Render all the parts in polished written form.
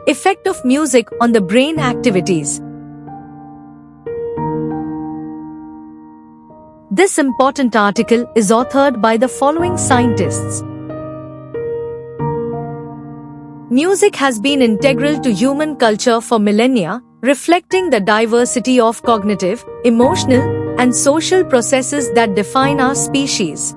Effect of music on the brain activities. This important article is authored by the following scientists. Music has been integral to human culture for millennia, reflecting the diversity of cognitive, emotional, and social processes that define our species.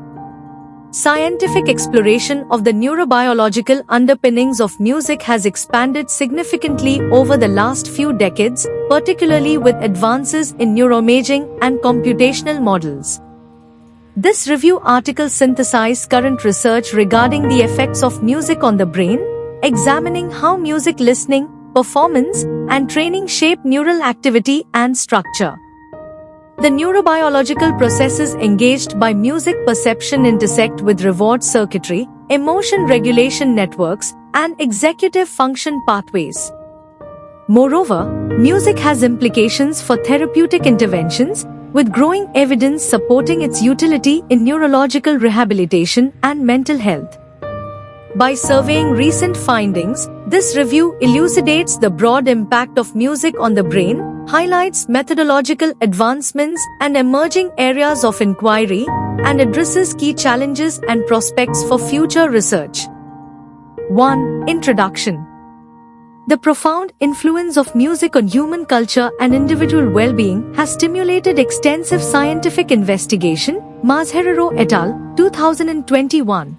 Scientific exploration of the neurobiological underpinnings of music has expanded significantly over the last few decades, particularly with advances in neuroimaging and computational models. This review article synthesizes current research regarding the effects of music on the brain, examining how music listening, performance, and training shape neural activity and structure. The neurobiological processes engaged by music perception intersect with reward circuitry, emotion regulation networks, and executive function pathways. Moreover, music has implications for therapeutic interventions, with growing evidence supporting its utility in neurological rehabilitation and mental health. By surveying recent findings, this review elucidates the broad impact of music on the brain, highlights methodological advancements and emerging areas of inquiry, and addresses key challenges and prospects for future research. 1. Introduction. The profound influence of music on human culture and individual well-being has stimulated extensive scientific investigation. Mascherano et al., 2021.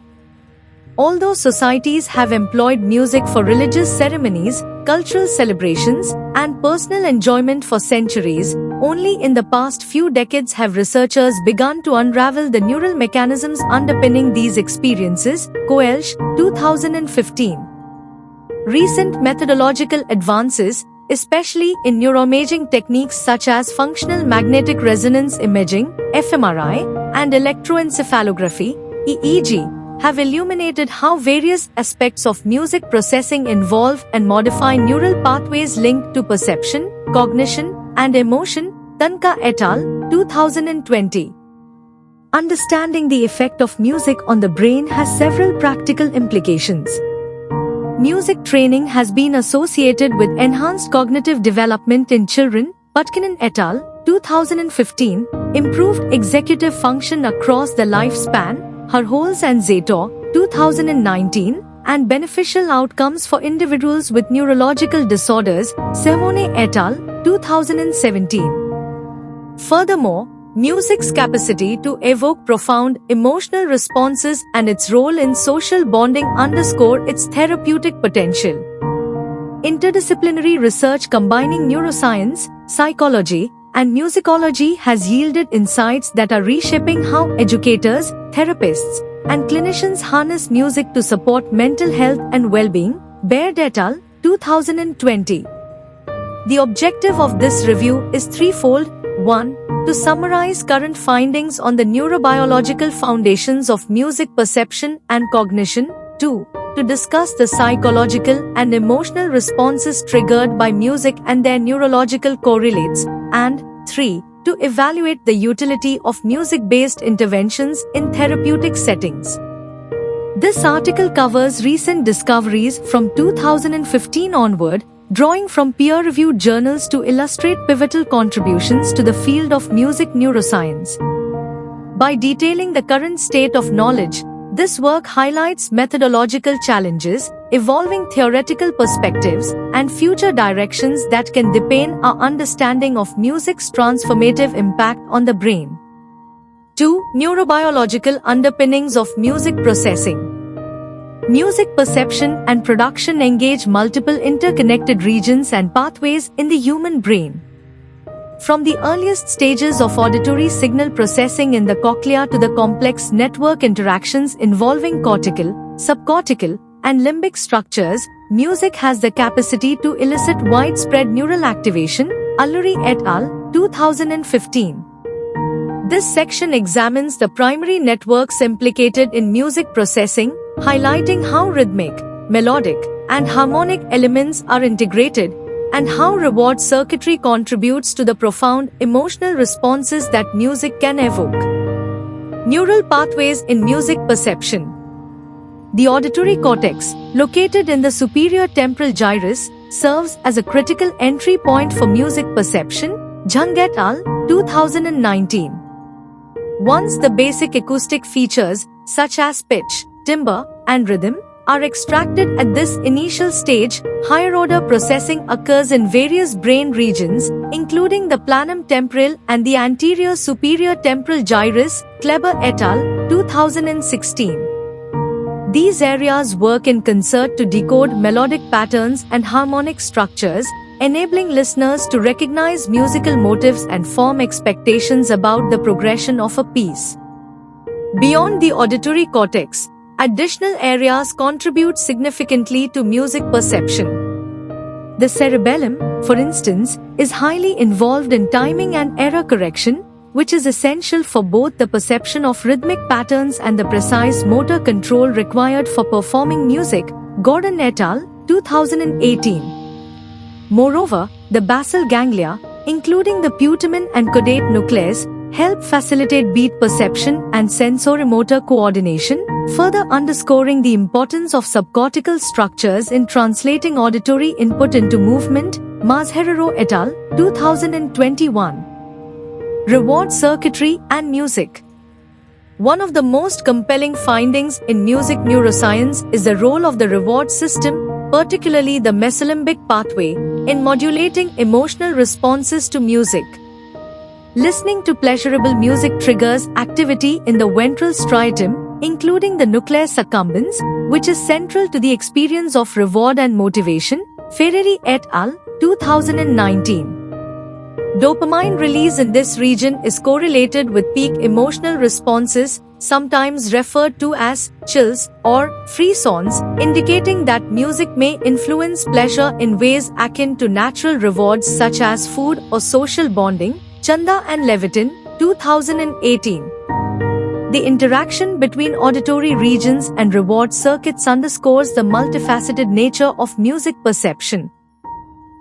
Although societies have employed music for religious ceremonies, cultural celebrations, and personal enjoyment for centuries, only in the past few decades have researchers begun to unravel the neural mechanisms underpinning these experiences. Koelsch, 2015. Recent methodological advances, especially in neuroimaging techniques such as functional magnetic resonance imaging, fMRI, and electroencephalography, EEG, have illuminated how various aspects of music processing involve and modify neural pathways linked to perception, cognition, and emotion. Tanka et al., 2020. Understanding the effect of music on the brain has several practical implications. Music training has been associated with enhanced cognitive development in children. Buchanan et al., 2015, improved executive function across the lifespan. Harholz and Zator, 2019, and beneficial outcomes for individuals with neurological disorders. Sermone et al., 2017. Furthermore, music's capacity to evoke profound emotional responses and its role in social bonding underscore its therapeutic potential. Interdisciplinary research combining neuroscience, psychology, and musicology has yielded insights that are reshaping how educators, therapists, and clinicians harness music to support mental health and well-being. Baird et al., 2020. The objective of this review is threefold. 1. To summarize current findings on the neurobiological foundations of music perception and cognition. 2. To discuss the psychological and emotional responses triggered by music and their neurological correlates. And 3. To evaluate the utility of music-based interventions in therapeutic settings. This article covers recent discoveries from 2015 onward, drawing from peer-reviewed journals to illustrate pivotal contributions to the field of music neuroscience. By detailing the current state of knowledge, this work highlights methodological challenges, evolving theoretical perspectives, and future directions that can deepen our understanding of music's transformative impact on the brain. 2. Neurobiological underpinnings of music processing. Music perception and production engage multiple interconnected regions and pathways in the human brain. From the earliest stages of auditory signal processing in the cochlea to the complex network interactions involving cortical, subcortical, and limbic structures, music has the capacity to elicit widespread neural activation. Alluri et al., 2015. This section examines the primary networks implicated in music processing, highlighting how rhythmic, melodic, and harmonic elements are integrated, and how reward circuitry contributes to the profound emotional responses that music can evoke. Neural pathways in music perception. The auditory cortex, located in the superior temporal gyrus, serves as a critical entry point for music perception, Jung et al., 2019. Once the basic acoustic features, such as pitch, timbre, and rhythm, are extracted at this initial stage, higher-order processing occurs in various brain regions, including the planum temporal and the anterior superior temporal gyrus, Kleber et al., 2016. These areas work in concert to decode melodic patterns and harmonic structures, enabling listeners to recognize musical motifs and form expectations about the progression of a piece. Beyond the auditory cortex, additional areas contribute significantly to music perception. The cerebellum, for instance, is highly involved in timing and error correction, which is essential for both the perception of rhythmic patterns and the precise motor control required for performing music, Gordon et al., 2018. Moreover, the basal ganglia, including the putamen and caudate nucleus, help facilitate beat perception and sensorimotor coordination, further underscoring the importance of subcortical structures in translating auditory input into movement, Mascherano et al., 2021. Reward circuitry and music. One of the most compelling findings in music neuroscience is the role of the reward system, particularly the mesolimbic pathway, in modulating emotional responses to music. Listening to pleasurable music triggers activity in the ventral striatum, including the nucleus accumbens, which is central to the experience of reward and motivation, Ferreri et al., 2019. Dopamine release in this region is correlated with peak emotional responses, sometimes referred to as chills or frissons, indicating that music may influence pleasure in ways akin to natural rewards such as food or social bonding, Chanda and Levitin, 2018. The interaction between auditory regions and reward circuits underscores the multifaceted nature of music perception.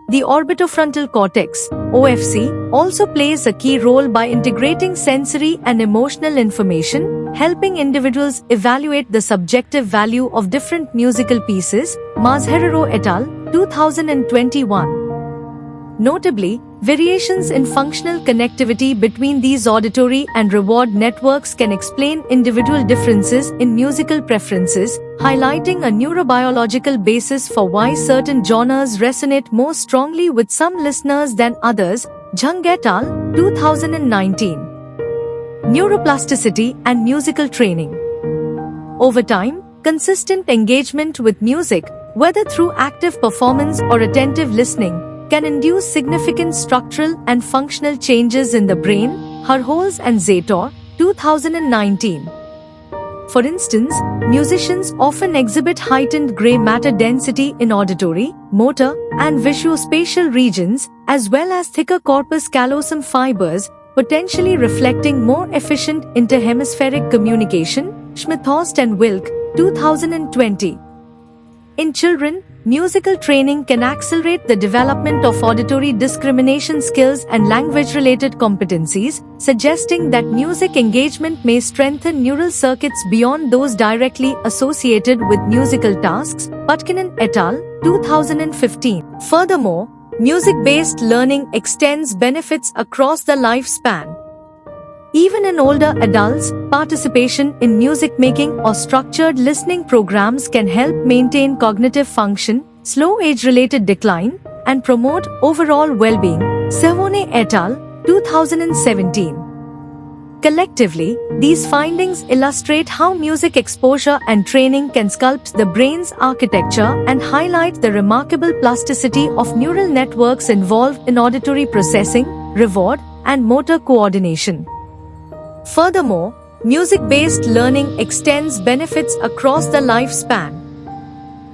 The orbitofrontal cortex, OFC, also plays a key role by integrating sensory and emotional information, helping individuals evaluate the subjective value of different musical pieces, Mascherano et al., 2021. Notably, variations in functional connectivity between these auditory and reward networks can explain individual differences in musical preferences, highlighting a neurobiological basis for why certain genres resonate more strongly with some listeners than others, Jung et al., 2019. Neuroplasticity and musical training. Over time, consistent engagement with music, whether through active performance or attentive listening, can induce significant structural and functional changes in the brain, Hurholz and Zator, 2019. For instance, musicians often exhibit heightened gray matter density in auditory, motor, and visuospatial regions, as well as thicker corpus callosum fibers, potentially reflecting more efficient interhemispheric communication, Schmidthorst and Wilk, 2020. In children, musical training can accelerate the development of auditory discrimination skills and language-related competencies, suggesting that music engagement may strengthen neural circuits beyond those directly associated with musical tasks, Putkinen et al., 2015. Furthermore, music-based learning extends benefits across the lifespan. Even in older adults, participation in music-making or structured listening programs can help maintain cognitive function, slow age-related decline, and promote overall well-being, Savone et al., 2017. Collectively, these findings illustrate how music exposure and training can sculpt the brain's architecture and highlight the remarkable plasticity of neural networks involved in auditory processing, reward, and motor coordination. Furthermore, music-based learning extends benefits across the lifespan.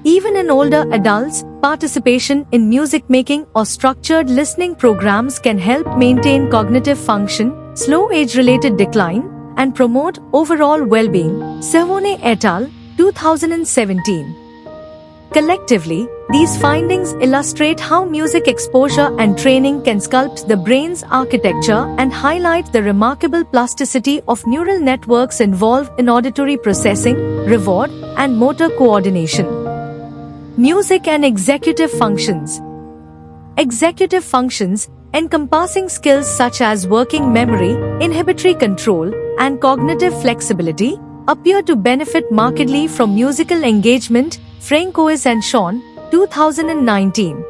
Even in older adults, participation in music-making or structured listening programs can help maintain cognitive function, slow age-related decline, and promote overall well-being, Savone et al., 2017. Collectively, these findings illustrate how music exposure and training can sculpt the brain's architecture and highlight the remarkable plasticity of neural networks involved in auditory processing, reward, and motor coordination. Music and executive functions. Executive functions, encompassing skills such as working memory, inhibitory control, and cognitive flexibility, appear to benefit markedly from musical engagement. Francois and Sean, 2019.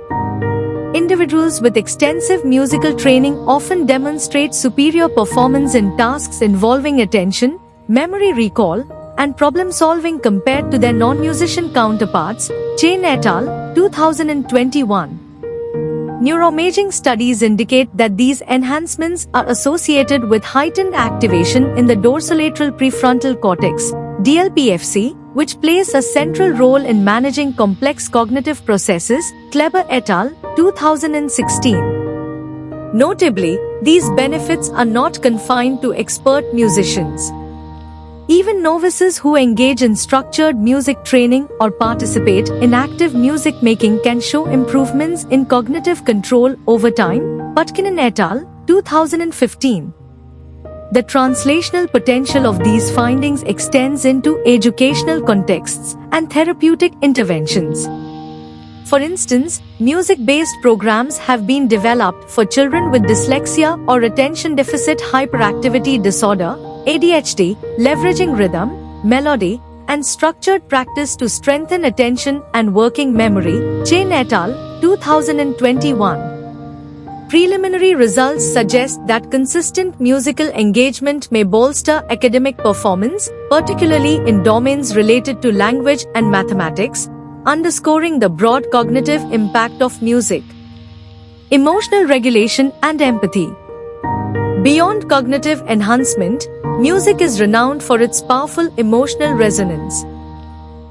Individuals with extensive musical training often demonstrate superior performance in tasks involving attention, memory recall, and problem-solving compared to their non-musician counterparts. Chen et al., 2021. Neuroimaging studies indicate that these enhancements are associated with heightened activation in the dorsolateral prefrontal cortex, DLPFC, which plays a central role in managing complex cognitive processes. Kleber et al., 2016. Notably, these benefits are not confined to expert musicians. Even novices who engage in structured music training or participate in active music making can show improvements in cognitive control over time. Putkinen et al., 2015. The translational potential of these findings extends into educational contexts and therapeutic interventions. For instance, music-based programs have been developed for children with dyslexia or attention deficit hyperactivity disorder, ADHD, leveraging rhythm, melody, and structured practice to strengthen attention and working memory. Chen et al., 2021. Preliminary results suggest that consistent musical engagement may bolster academic performance, particularly in domains related to language and mathematics, underscoring the broad cognitive impact of music. Emotional regulation and empathy. Beyond cognitive enhancement, music is renowned for its powerful emotional resonance.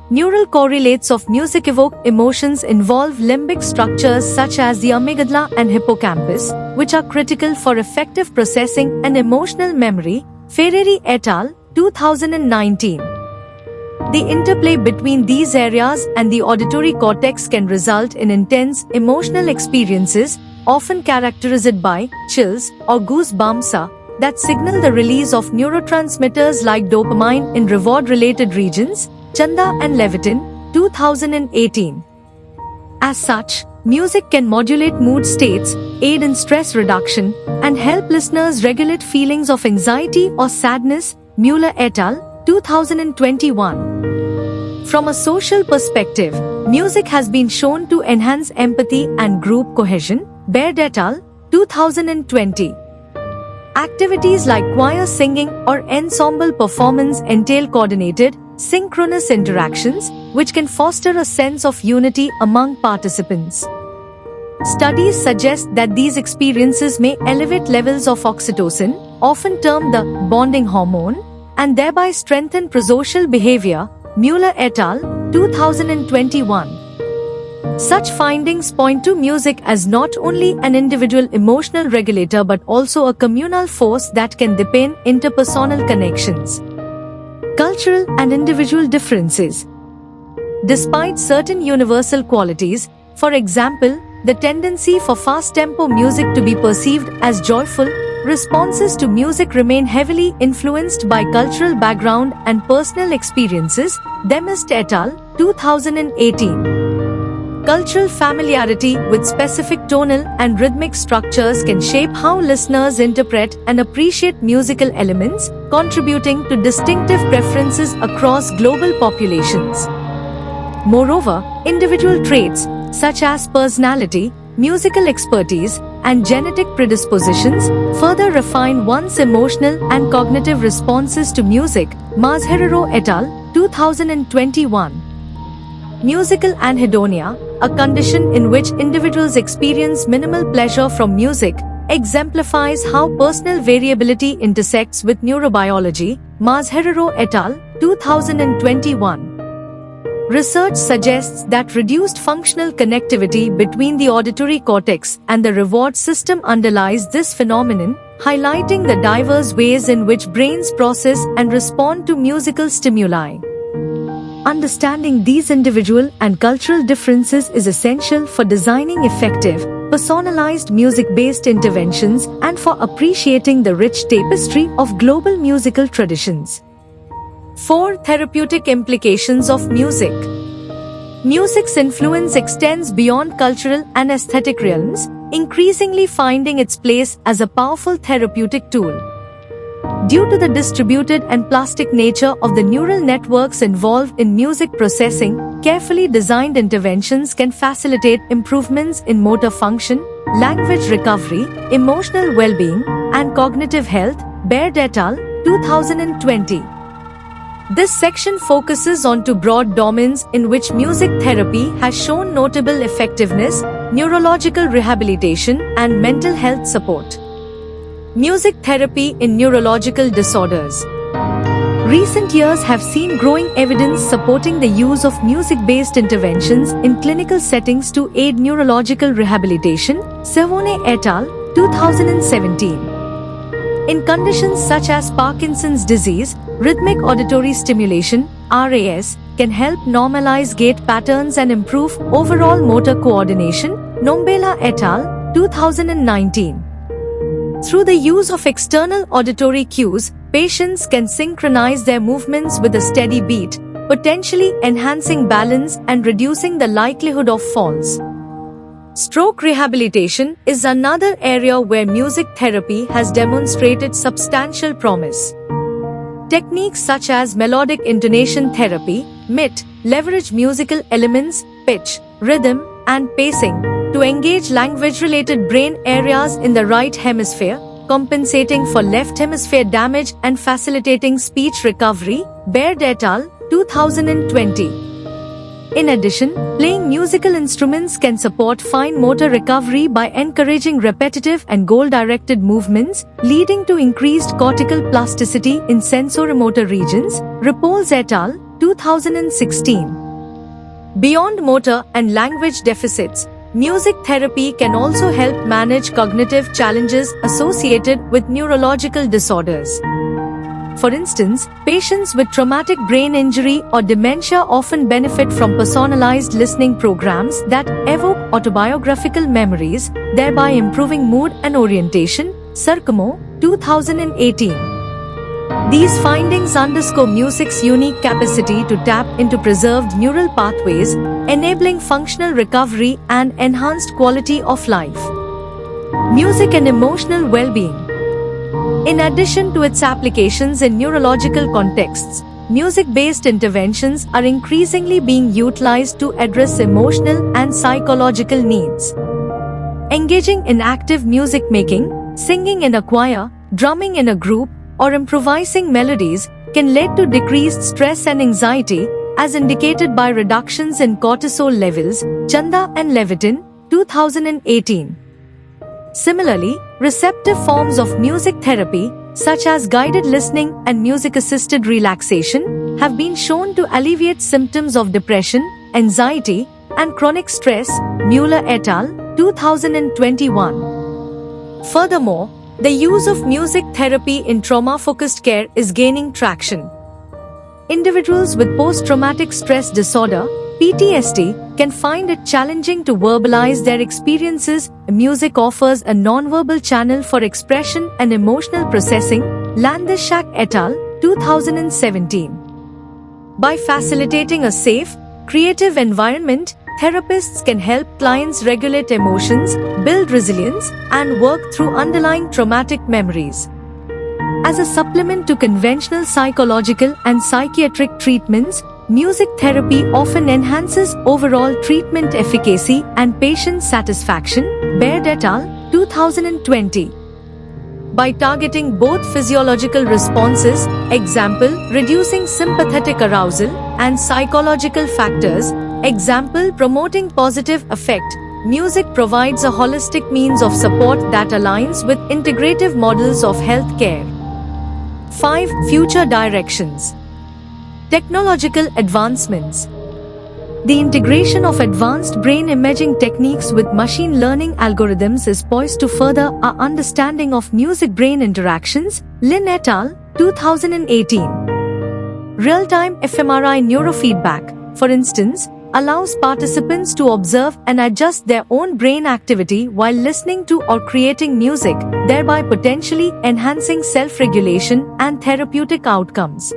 Neural correlates of music evoke emotions involve limbic structures such as the amygdala and hippocampus, which are critical for effective processing and emotional memory. Ferreri et al., 2019. The interplay between these areas and the auditory cortex can result in intense emotional experiences, often characterized by chills or goosebumps, that signal the release of neurotransmitters like dopamine in reward-related regions. Chanda and Levitin, 2018. As such, music can modulate mood states, aid in stress reduction, and help listeners regulate feelings of anxiety or sadness. Mueller et al., 2021. From a social perspective, music has been shown to enhance empathy and group cohesion. Baird et al., 2020. Activities like choir singing or ensemble performance entail coordinated, synchronous interactions, which can foster a sense of unity among participants. Studies suggest that these experiences may elevate levels of oxytocin, often termed the bonding hormone, and thereby strengthen prosocial behavior. Mueller et al., 2021. Such findings point to music as not only an individual emotional regulator but also a communal force that can deepen interpersonal connections. Cultural and individual differences. Despite certain universal qualities, for example, the tendency for fast-tempo music to be perceived as joyful, responses to music remain heavily influenced by cultural background and personal experiences. Demist et al., 2018. Cultural familiarity with specific tonal and rhythmic structures can shape how listeners interpret and appreciate musical elements, contributing to distinctive preferences across global populations. Moreover, individual traits, such as personality, musical expertise, and genetic predispositions, further refine one's emotional and cognitive responses to music. Mazherero et al., 2021. Musical anhedonia, a condition in which individuals experience minimal pleasure from music, exemplifies how personal variability intersects with neurobiology. Mazherero et al., 2021. Research suggests that reduced functional connectivity between the auditory cortex and the reward system underlies this phenomenon, highlighting the diverse ways in which brains process and respond to musical stimuli. Understanding these individual and cultural differences is essential for designing effective, personalized music-based interventions and for appreciating the rich tapestry of global musical traditions. 4. Therapeutic implications of music. Music's influence extends beyond cultural and aesthetic realms, increasingly finding its place as a powerful therapeutic tool. Due to the distributed and plastic nature of the neural networks involved in music processing, carefully designed interventions can facilitate improvements in motor function, language recovery, emotional well-being, and cognitive health. Baird et al., 2020. This section focuses on two broad domains in which music therapy has shown notable effectiveness: neurological rehabilitation and mental health support. Music therapy in neurological disorders. Recent years have seen growing evidence supporting the use of music-based interventions in clinical settings to aid neurological rehabilitation. Savone et al., 2017. In conditions such as Parkinson's disease, rhythmic auditory stimulation (RAS) can help normalize gait patterns and improve overall motor coordination. Nombela et al., 2019. Through the use of external auditory cues, patients can synchronize their movements with a steady beat, potentially enhancing balance and reducing the likelihood of falls. Stroke rehabilitation is another area where music therapy has demonstrated substantial promise. Techniques such as melodic intonation therapy, MIT, leverage musical elements, pitch, rhythm, and pacing to engage language-related brain areas in the right hemisphere, compensating for left hemisphere damage and facilitating speech recovery. Baird et al., 2020. In addition, playing musical instruments can support fine motor recovery by encouraging repetitive and goal-directed movements, leading to increased cortical plasticity in sensorimotor regions. Repolles et al., 2016. Beyond motor and language deficits, music therapy can also help manage cognitive challenges associated with neurological disorders. For instance, patients with traumatic brain injury or dementia often benefit from personalized listening programs that evoke autobiographical memories, thereby improving mood and orientation. Sarkamo, 2018. These findings underscore music's unique capacity to tap into preserved neural pathways, enabling functional recovery and enhanced quality of life. Music and emotional well-being. In addition to its applications in neurological contexts, music-based interventions are increasingly being utilized to address emotional and psychological needs. Engaging in active music making, singing in a choir, drumming in a group, or improvising melodies can lead to decreased stress and anxiety, as indicated by reductions in cortisol levels. Chanda and Levitin, 2018. Similarly, receptive forms of music therapy, such as guided listening and music-assisted relaxation, have been shown to alleviate symptoms of depression, anxiety, and chronic stress. Mueller et al., 2021. Furthermore, the use of music therapy in trauma-focused care is gaining traction. Individuals with post-traumatic stress disorder (PTSD) can find it challenging to verbalize their experiences. Music offers a non-verbal channel for expression and emotional processing. Landishak et al., 2017. By facilitating a safe, creative environment, therapists can help clients regulate emotions, build resilience, and work through underlying traumatic memories. As a supplement to conventional psychological and psychiatric treatments, music therapy often enhances overall treatment efficacy and patient satisfaction. Baird et al., 2020. By targeting both physiological responses, example, reducing sympathetic arousal, and psychological factors, example, promoting positive affect, music provides a holistic means of support that aligns with integrative models of health care. 5. Future directions. Technological advancements. The integration of advanced brain imaging techniques with machine learning algorithms is poised to further our understanding of music-brain interactions. Lin et al., 2018. Real-time fMRI neurofeedback, for instance, allows participants to observe and adjust their own brain activity while listening to or creating music, thereby potentially enhancing self-regulation and therapeutic outcomes.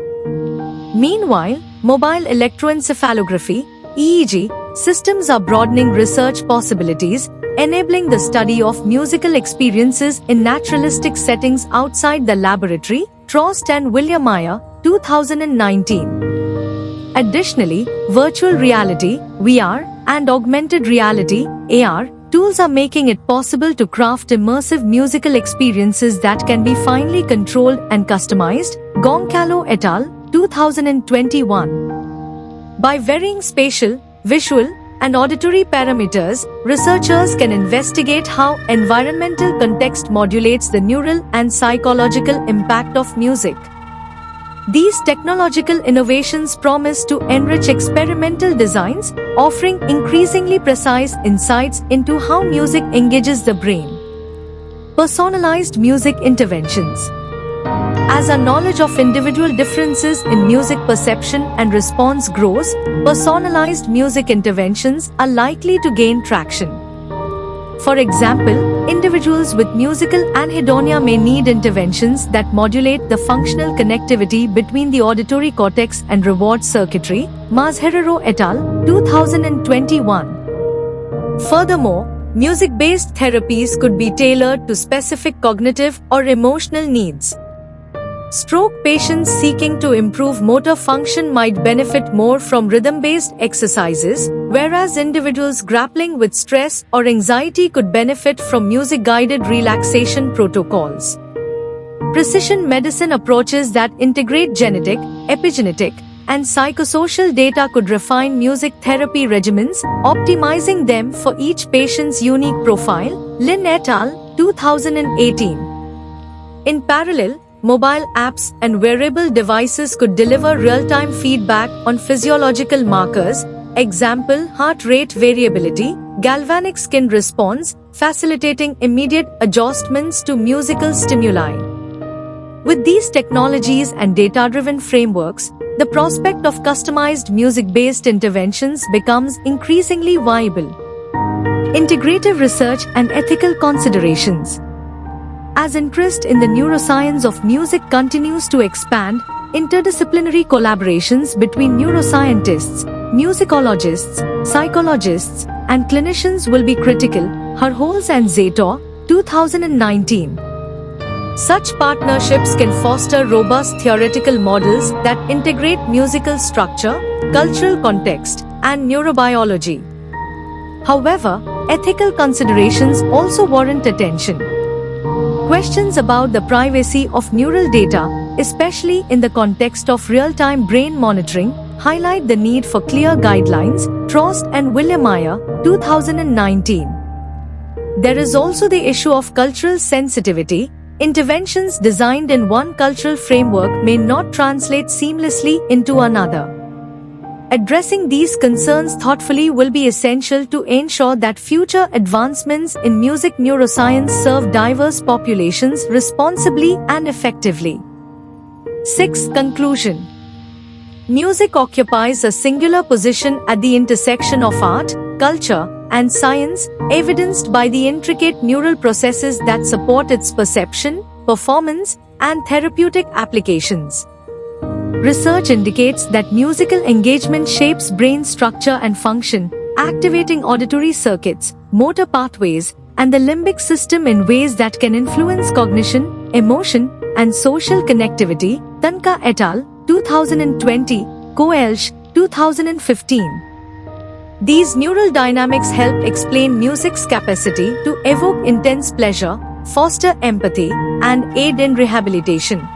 Meanwhile, mobile electroencephalography, EEG systems are broadening research possibilities, enabling the study of musical experiences in naturalistic settings outside the laboratory. Trost and Williamaya, 2019. Additionally, virtual reality, VR, and augmented reality, AR, tools are making it possible to craft immersive musical experiences that can be finely controlled and customized. Goncalves et al., 2021. By varying spatial, visual, and auditory parameters, researchers can investigate how environmental context modulates the neural and psychological impact of music. These technological innovations promise to enrich experimental designs, offering increasingly precise insights into how music engages the brain. Personalized music interventions. As our knowledge of individual differences in music perception and response grows, personalized music interventions are likely to gain traction. For example, individuals with musical anhedonia may need interventions that modulate the functional connectivity between the auditory cortex and reward circuitry. Mascherano et al., 2021. Furthermore, music-based therapies could be tailored to specific cognitive or emotional needs. Stroke patients seeking to improve motor function might benefit more from rhythm-based exercises, whereas individuals grappling with stress or anxiety could benefit from music-guided relaxation protocols. Precision medicine approaches that integrate genetic, epigenetic, and psychosocial data could refine music therapy regimens, optimizing them for each patient's unique profile. Lin et al., 2018. In parallel, mobile apps and wearable devices could deliver real-time feedback on physiological markers, example heart rate variability, galvanic skin response, facilitating immediate adjustments to musical stimuli. With these technologies and data-driven frameworks, the prospect of customized music-based interventions becomes increasingly viable. Integrative research and ethical considerations. As interest in the neuroscience of music continues to expand, interdisciplinary collaborations between neuroscientists, musicologists, psychologists, and clinicians will be critical. Hurholz and Zator, 2019. Such partnerships can foster robust theoretical models that integrate musical structure, cultural context, and neurobiology. However, ethical considerations also warrant attention. Questions about the privacy of neural data, especially in the context of real-time brain monitoring, highlight the need for clear guidelines. Trost and Williamaya, 2019. There is also the issue of cultural sensitivity. Interventions designed in one cultural framework may not translate seamlessly into another. Addressing these concerns thoughtfully will be essential to ensure that future advancements in music neuroscience serve diverse populations responsibly and effectively. 6. Conclusion. Music occupies a singular position at the intersection of art, culture, and science, evidenced by the intricate neural processes that support its perception, performance, and therapeutic applications. Research indicates that musical engagement shapes brain structure and function, activating auditory circuits, motor pathways, and the limbic system in ways that can influence cognition, emotion, and social connectivity. Tanka et al., 2020, Koelsch, 2015. These neural dynamics help explain music's capacity to evoke intense pleasure, foster empathy, and aid in rehabilitation.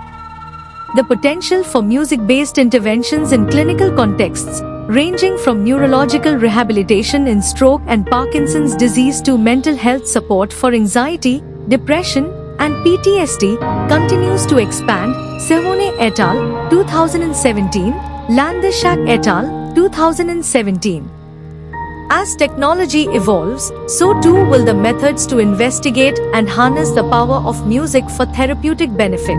The potential for music-based interventions in clinical contexts, ranging from neurological rehabilitation in stroke and Parkinson's disease to mental health support for anxiety, depression, and PTSD, continues to expand. Sehone et al., 2017, Landeshak et al., 2017. As technology evolves, so too will the methods to investigate and harness the power of music for therapeutic benefit.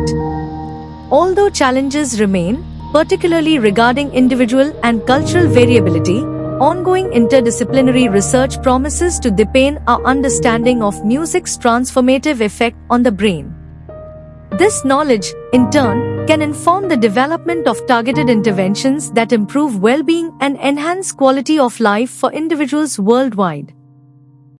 Although challenges remain, particularly regarding individual and cultural variability, ongoing interdisciplinary research promises to deepen our understanding of music's transformative effect on the brain. This knowledge, in turn, can inform the development of targeted interventions that improve well-being and enhance quality of life for individuals worldwide.